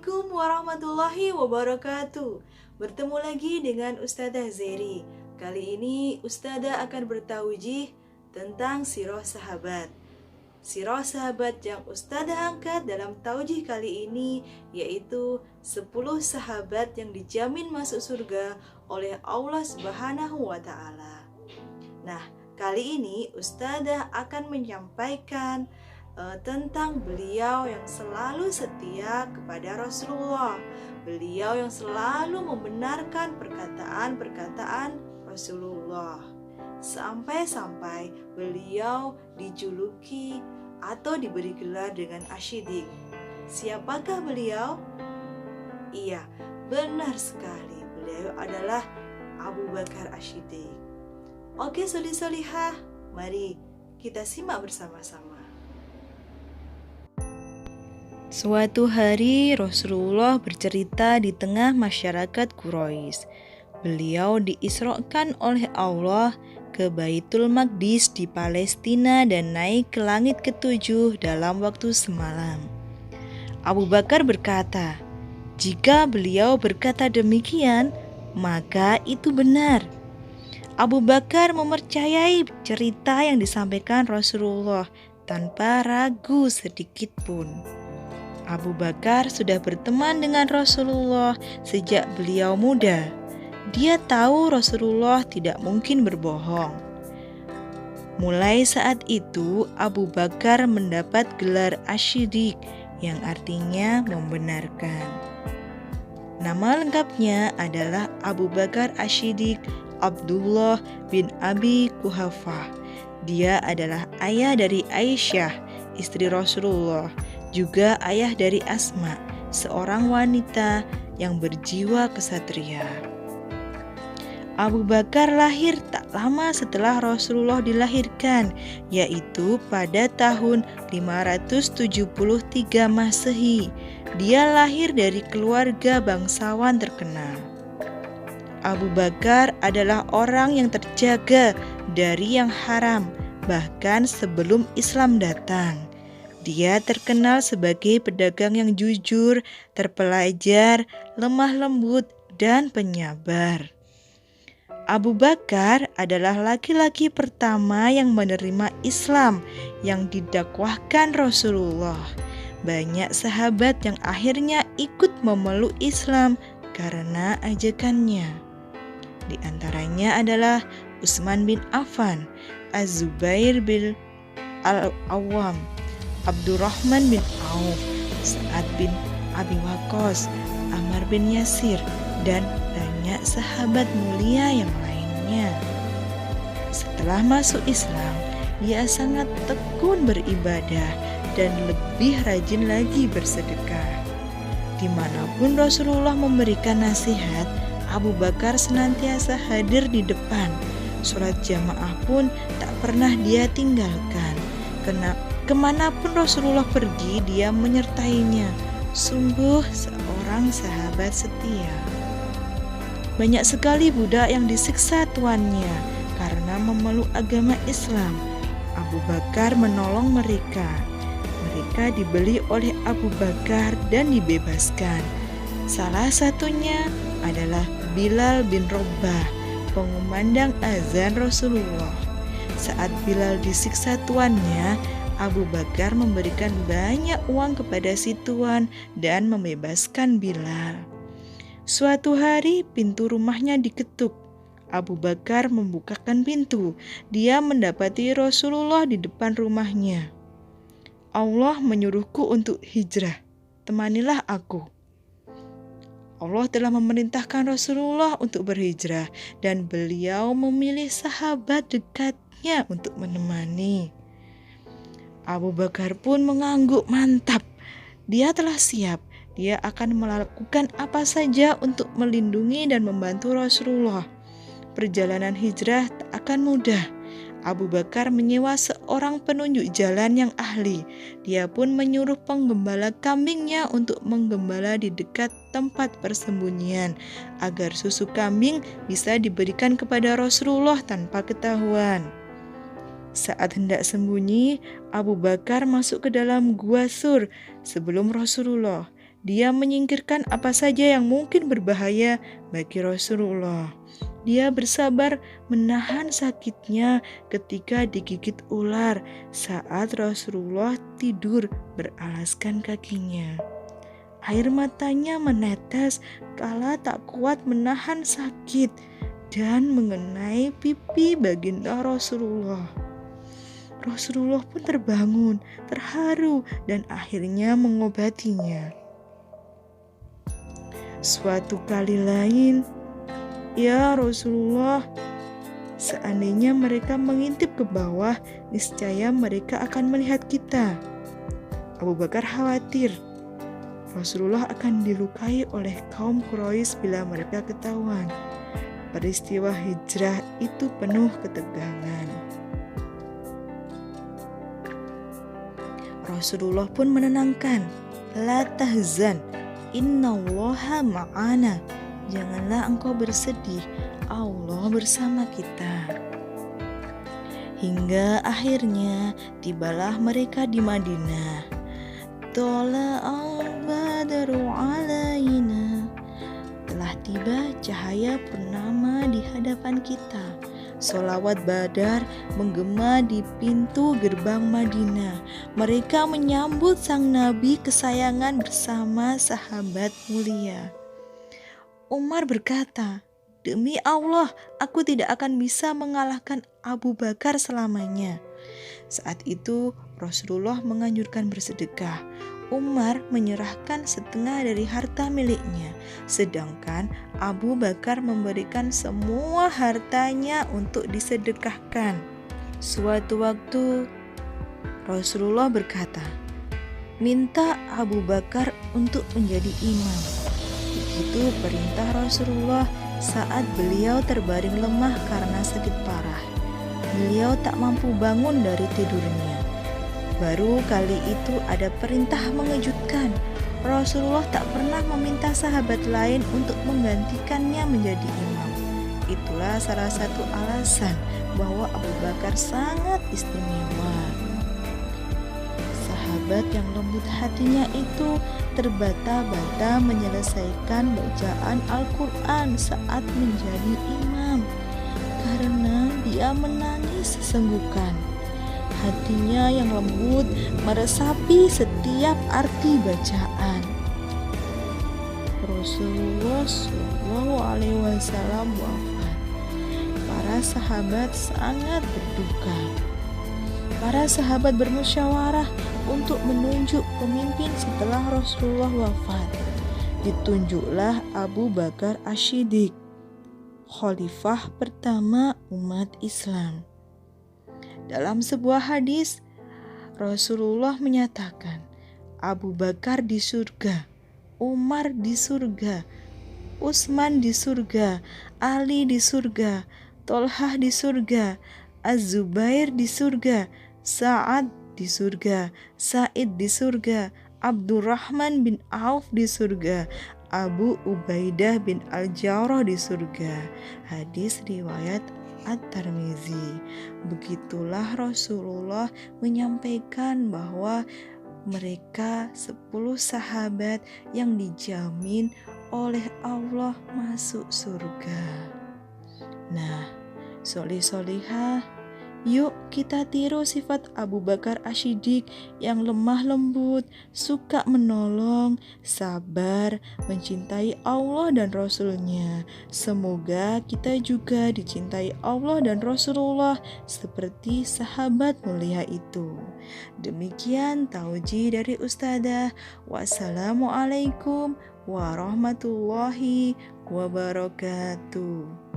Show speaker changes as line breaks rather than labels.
Assalamualaikum warahmatullahi wabarakatuh. Bertemu lagi dengan Ustadzah Zeri. Kali ini Ustadzah akan bertaujih tentang sirah sahabat. Sirah sahabat yang Ustadzah angkat dalam taujih kali ini yaitu 10 sahabat yang dijamin masuk surga oleh Allah Subhanahu wa Ta'ala. Nah, kali ini Ustadzah akan menyampaikan tentang beliau yang selalu setia kepada Rasulullah. Beliau yang selalu membenarkan perkataan-perkataan Rasulullah. Sampai-sampai beliau dijuluki atau diberi gelar dengan Asy-Siddiq. Siapakah beliau? Iya, benar sekali. Beliau adalah Abu Bakar Asy-Siddiq. Oke, solih-solihah, mari kita simak bersama-sama.
Suatu hari Rasulullah bercerita di tengah masyarakat Quraisy. Beliau diisrokan oleh Allah ke Baitul Maqdis di Palestina dan naik ke langit ketujuh dalam waktu semalam. Abu Bakar berkata, "Jika beliau berkata demikian, maka itu benar." Abu Bakar mempercayai cerita yang disampaikan Rasulullah tanpa ragu sedikit pun. Abu Bakar sudah berteman dengan Rasulullah sejak beliau muda. Dia tahu Rasulullah tidak mungkin berbohong. Mulai saat itu, Abu Bakar mendapat gelar Asy-Siddiq yang artinya membenarkan. Nama lengkapnya adalah Abu Bakar Asy-Siddiq Abdullah bin Abi Quhafah. Dia adalah ayah dari Aisyah, istri Rasulullah, juga ayah dari Asma, seorang wanita yang berjiwa kesatria. Abu Bakar lahir tak lama setelah Rasulullah dilahirkan, yaitu pada tahun 573 Masehi. Dia lahir dari keluarga bangsawan terkenal. Abu Bakar adalah orang yang terjaga dari yang haram, bahkan sebelum Islam datang. Dia terkenal sebagai pedagang yang jujur, terpelajar, lemah lembut, dan penyabar. Abu Bakar adalah laki-laki pertama yang menerima Islam yang didakwahkan Rasulullah. Banyak sahabat yang akhirnya ikut memeluk Islam karena ajakannya. Di antaranya adalah Utsman bin Affan, Az-Zubair bin Al-Awwam, Abdurrahman bin Auf, Sa'ad bin Abi Waqqas, Ammar bin Yasir, dan banyak sahabat mulia yang lainnya. Setelah masuk Islam, dia sangat tekun beribadah dan lebih rajin lagi bersedekah. Dimanapun Rasulullah memberikan nasihat, Abu Bakar senantiasa hadir di depan. Sholat jamaah pun tak pernah dia tinggalkan. Kemanapun Rasulullah pergi, dia menyertainya. Sungguh seorang sahabat setia. Banyak sekali budak yang disiksa tuannya karena memeluk agama Islam. Abu Bakar menolong mereka. Mereka dibeli oleh Abu Bakar dan dibebaskan. Salah satunya adalah Bilal bin Rabah, pengumandang azan Rasulullah. Saat Bilal disiksa tuannya, Abu Bakar memberikan banyak uang kepada si tuan dan membebaskan Bilal. Suatu hari pintu rumahnya diketuk. Abu Bakar membukakan pintu. Dia mendapati Rasulullah di depan rumahnya. Allah menyuruhku untuk hijrah. Temanilah aku. Allah telah memerintahkan Rasulullah untuk berhijrah dan beliau memilih sahabat dekatnya untuk menemani. Abu Bakar pun mengangguk mantap. Dia telah siap. Dia akan melakukan apa saja untuk melindungi dan membantu Rasulullah. Perjalanan hijrah tak akan mudah. Abu Bakar menyewa seorang penunjuk jalan yang ahli. Dia pun menyuruh penggembala kambingnya untuk menggembala di dekat tempat persembunyian agar susu kambing bisa diberikan kepada Rasulullah tanpa ketahuan. Saat hendak sembunyi, Abu Bakar masuk ke dalam gua Sur sebelum Rasulullah. Dia menyingkirkan apa saja yang mungkin berbahaya bagi Rasulullah. Dia bersabar menahan sakitnya ketika digigit ular saat Rasulullah tidur beralaskan kakinya. Air matanya menetes kala tak kuat menahan sakit dan mengenai pipi baginda Rasulullah. Rasulullah pun terbangun, terharu, dan akhirnya mengobatinya. Suatu kali lain, "Ya Rasulullah, seandainya mereka mengintip ke bawah, niscaya mereka akan melihat kita." Abu Bakar khawatir Rasulullah akan dilukai oleh kaum Quraisy bila mereka ketahuan. Peristiwa hijrah itu penuh ketegangan. Rasulullah pun menenangkan, "La tahzan, innallaha ma'ana." Janganlah engkau bersedih, Allah bersama kita. Hingga akhirnya tibalah mereka di Madinah. Tola'al badru alaina. Telah tiba cahaya purnama di hadapan kita. Sholawat Badar menggema di pintu gerbang Madinah. Mereka menyambut sang Nabi kesayangan bersama sahabat mulia. Umar berkata, "Demi Allah, aku tidak akan bisa mengalahkan Abu Bakar selamanya." Saat itu Rasulullah menganjurkan bersedekah. Umar menyerahkan setengah dari harta miliknya, sedangkan Abu Bakar memberikan semua hartanya untuk disedekahkan. Suatu waktu Rasulullah berkata, "Minta Abu Bakar untuk menjadi imam." Begitu perintah Rasulullah saat beliau terbaring lemah karena sakit parah. Beliau tak mampu bangun dari tidurnya. Baru kali itu ada perintah mengejutkan. Rasulullah tak pernah meminta sahabat lain untuk menggantikannya menjadi imam. Itulah salah satu alasan bahwa Abu Bakar sangat istimewa. Sahabat yang lembut hatinya itu terbata-bata menyelesaikan bacaan Al-Quran saat menjadi imam karena dia menangis sesenggukan. Hatinya yang lembut meresapi setiap arti bacaan. Rasulullah SAW wafat. Para sahabat sangat berduka. Para sahabat bermusyawarah untuk menunjuk pemimpin setelah Rasulullah wafat. Ditunjuklah Abu Bakar Asy-Syiddiq, khalifah pertama umat Islam. Dalam sebuah hadis, Rasulullah menyatakan, Abu Bakar di surga, Umar di surga, Utsman di surga, Ali di surga, Tolhah di surga, Az-Zubair di surga, Sa'ad di surga, Sa'id di surga, Abdurrahman bin Auf di surga, Abu Ubaidah bin Al-Jarrah di surga. Hadis riwayat At-Tirmizi. Begitulah Rasulullah menyampaikan bahwa mereka 10 sahabat yang dijamin oleh Allah masuk surga. Nah, solih-solihah, yuk kita tiru sifat Abu Bakar Asy-Syiddiq yang lemah lembut, suka menolong, sabar, mencintai Allah dan Rasul-Nya. Semoga kita juga dicintai Allah dan Rasulullah seperti sahabat mulia itu. Demikian tauji dari Ustadzah. Wassalamualaikum warahmatullahi wabarakatuh.